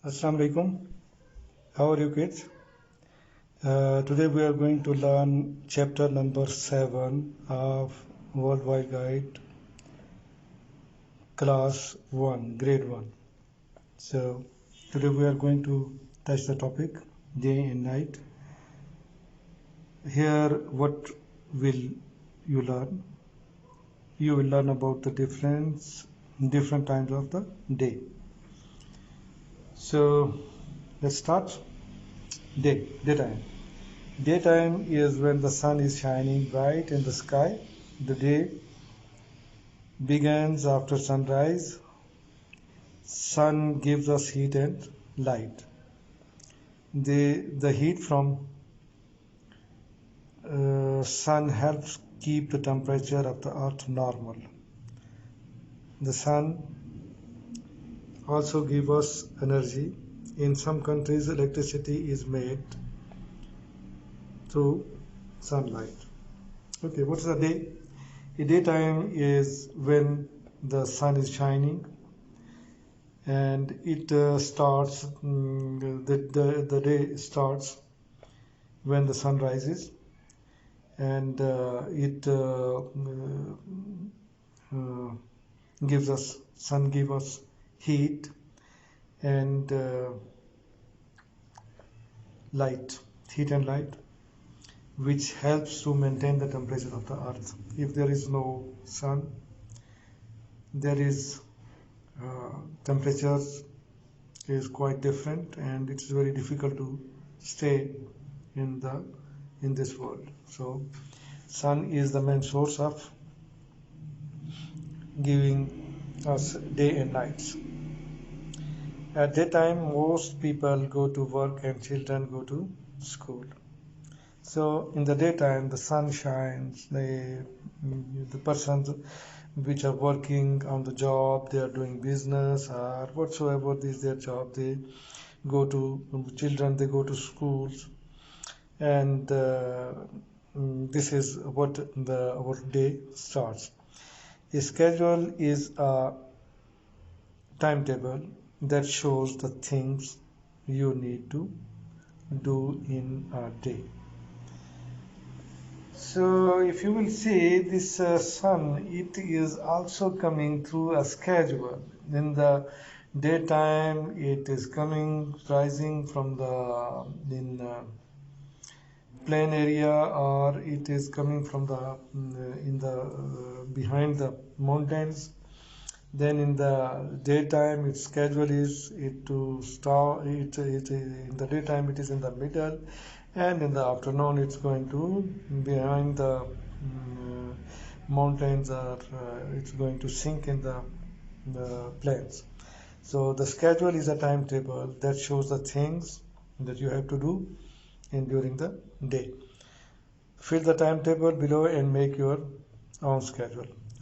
Assalamu alaikum. How are you kids? Today we are going to learn chapter number 7 of Worldwide Guide class 1, grade 1. So today we are going to touch the topic day and night. Here what will you learn? You will learn about the different times of the day. So let's start. Daytime. Daytime is when the sun is shining bright in the sky. The day begins after sunrise. Sun gives us heat and light. The heat from sun helps keep the temperature of the earth normal. The sun also gives us energy. In some countries, electricity is made through sunlight. Okay, what's the day? The daytime is when the sun is shining, and it starts. The day starts when the sun rises, and it gives us sun gives us heat and heat and light, which helps to maintain the temperature of the earth. If there is no sun, there is temperatures is quite different, and it's very difficult to stay in this world. So sun is the main source of giving us day and nights. At daytime, most people go to work and children go to school. So in the daytime, the sun shines. The persons which are working on the job, they are doing business or whatsoever is their job. They go to children. They go to schools, and this is what our day starts. A schedule is a timetable that shows the things you need to do in a day. So if you will see this sun, it is also coming through a schedule. In the daytime, it is rising from the plain area, or it is coming from the behind the mountains. Then in the daytime, its schedule is in the daytime it is in the middle, and in the afternoon it's going to behind the mountains, or it's going to sink in the plains. So the schedule is a timetable that shows the things that you have to do during the day. Fill the timetable below and make your own schedule.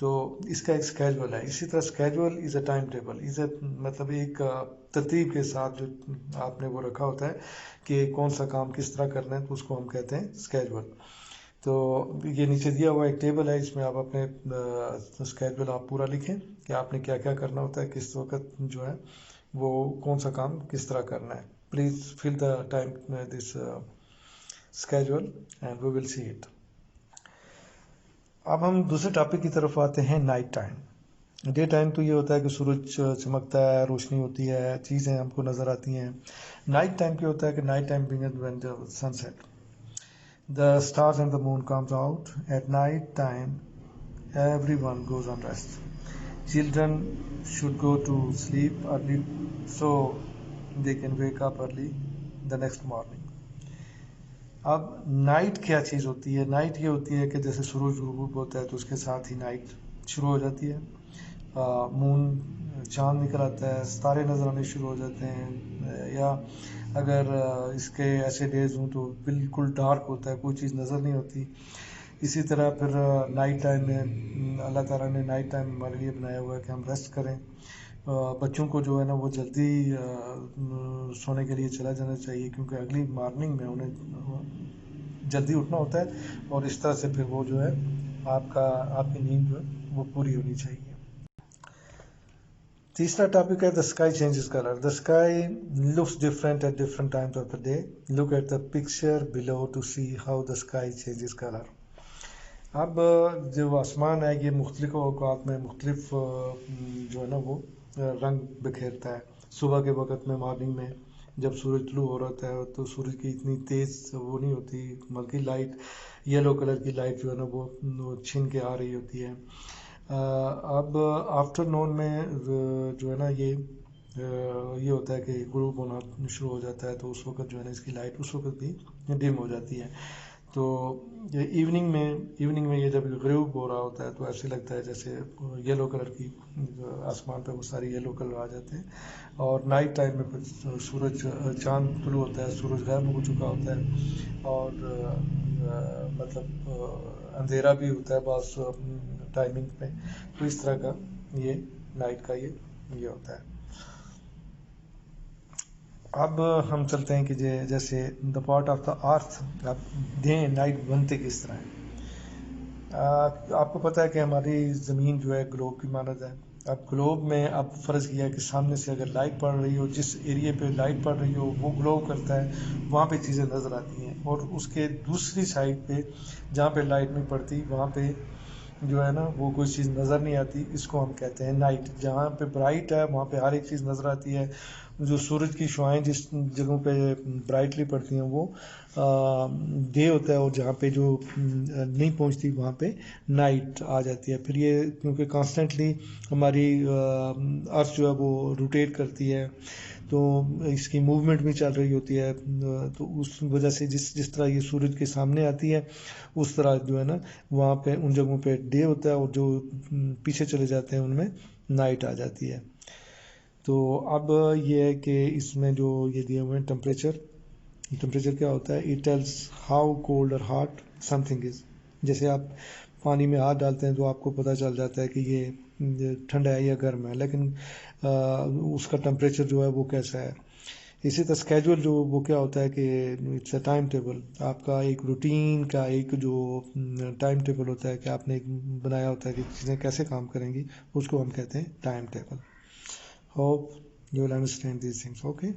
تو اس کا ایک schedule ہے. اسی طرح schedule is a time table, مطلب ایک ترتیب کے ساتھ جو آپ نے وہ رکھا ہوتا ہے کہ کون سا کام کس طرح کرنا ہے، تو اس کو ہم کہتے ہیں اسکیجول. تو یہ نیچے دیا ہوا ایک ٹیبل ہے، اس میں آپ اپنے اسکیجول آپ پورا لکھیں کہ آپ نے کیا کیا کرنا ہوتا ہے، کس وقت جو ہے وہ کون سا کام کس طرح کرنا ہے. Please fill the time this schedule and we will see it. اب ہم دوسرے ٹاپک کی طرف آتے ہیں، نائٹ ٹائم. ڈے ٹائم تو یہ ہوتا ہے کہ سورج چمکتا ہے، روشنی ہوتی ہے، چیزیں ہم کو نظر آتی ہیں. نائٹ ٹائم کیا ہوتا ہے کہ night time when the sun set, the stars and the moon comes out. At night time everyone goes on rest. Children should go to sleep early so they can wake up early the next morning. اب night کیا چیز ہوتی ہے؟ Night یہ ہوتی ہے کہ جیسے سورج غروب ہوتا ہے تو اس کے ساتھ ہی نائٹ شروع ہو جاتی ہے. مون چاند نکل آتا ہے، ستارے نظر آنے شروع ہو جاتے ہیں، یا اگر اس کے ایسے ڈیز ہوں تو بالکل ڈارک ہوتا ہے، کوئی چیز نظر نہیں ہوتی. اسی طرح پھر نائٹ ٹائم میں اللہ تعالیٰ نے نائٹ ٹائم ہمارے لیے بنایا ہوا ہے کہ ہم ریسٹ کریں. بچوں کو جو ہے نا وہ جلدی سونے کے لیے چلا جانا چاہیے، کیونکہ اگلی مارننگ میں انہیں جلدی اٹھنا ہوتا ہے، اور اس طرح سے پھر وہ جو ہے آپ کی نیند جو ہے وہ پوری ہونی چاہیے. تیسرا ٹاپک ہے، the sky changes colour. The sky looks different at different times of the day. Look at the picture below to see how the sky changes colour. اب جو آسمان ہے یہ مختلف اوقات میں مختلف جو ہے نا وہ رنگ بکھیرتا ہے. صبح کے وقت میں، مارننگ میں جب سورج طلوع ہو رہا ہے تو سورج کی اتنی تیز وہ نہیں ہوتی، بلکہ لائٹ یلو کلر کی لائٹ جو ہے نا وہ چھن کے آ رہی ہوتی ہے. اب آفٹر نون میں جو ہے نا یہ ہوتا ہے کہ غروب ہونا شروع ہو جاتا ہے، تو اس وقت جو ہے نا اس کی لائٹ اس وقت بھی ڈم ہو جاتی ہے. تو ایوننگ میں یہ جب غروب ہو رہا ہوتا ہے تو ایسے لگتا ہے جیسے یلو کلر کی آسمان پہ وہ سارے یلو کلر آ جاتے ہیں. اور نائٹ ٹائم میں پھر سورج چاند طلوع ہوتا ہے، سورج غائب ہو چکا ہوتا ہے، اور مطلب اندھیرا بھی ہوتا ہے بعض ٹائمنگ پہ. تو اس طرح کا یہ نائٹ کا یہ ہوتا ہے. اب ہم چلتے ہیں کہ جیسے دا پارٹ آف دا ارتھ، اب ڈے اینڈ نائٹ بنتے کس طرح ہیں. آپ کو پتہ ہے کہ ہماری زمین جو ہے گلوب کی مانند ہے. اب گلوب میں اب فرض کیا ہے کہ سامنے سے اگر لائٹ پڑ رہی ہو، جس ایریے پہ لائٹ پڑ رہی ہو وہ گلو کرتا ہے، وہاں پہ چیزیں نظر آتی ہیں. اور اس کے دوسری سائڈ پہ جہاں پہ لائٹ نہیں پڑتی وہاں پہ جو ہے نا وہ کوئی چیز نظر نہیں آتی. اس کو ہم کہتے ہیں نائٹ. جہاں پہ برائٹ ہے وہاں پہ ہر ایک چیز نظر آتی ہے. جو سورج کی شعائیں جس جگہوں پہ برائٹلی پڑتی ہیں وہ ڈے ہوتا ہے، اور جہاں پہ جو نہیں پہنچتی وہاں پہ نائٹ آ جاتی ہے. پھر یہ کیونکہ کانسٹنٹلی ہماری ارتھ جو ہے وہ روٹیٹ کرتی ہے، تو اس کی موومنٹ بھی چل رہی ہوتی ہے، تو اس وجہ سے جس طرح یہ سورج کے سامنے آتی ہے اس طرح جو ہے نا وہاں پہ ان جگہوں پہ ڈے ہوتا ہے، اور جو پیچھے چلے جاتے ہیں ان میں نائٹ آ جاتی ہے. تو اب یہ ہے کہ اس میں جو یہ دیے ہوئے ہیں ٹمپریچر کیا ہوتا ہے، اٹ ٹیلز ہاؤ کولڈ اور ہاٹ سم تھنگ از. جیسے آپ پانی میں ہاتھ ڈالتے ہیں تو آپ کو پتہ چل جاتا ہے کہ یہ ٹھنڈا ہے یا گرم ہے، لیکن اس کا ٹمپریچر جو ہے وہ کیسا ہے. اسی طرح اسکیجول جو وہ کیا ہوتا ہے کہ اٹس اے ٹائم ٹیبل. آپ کا ایک روٹین کا ایک جو ٹائم ٹیبل ہوتا ہے کہ آپ نے ایک بنایا ہوتا ہے کہ چیزیں کیسے کام کریں گی، اس کو ہم کہتے ہیں time table. Hope you will understand these things. Okay.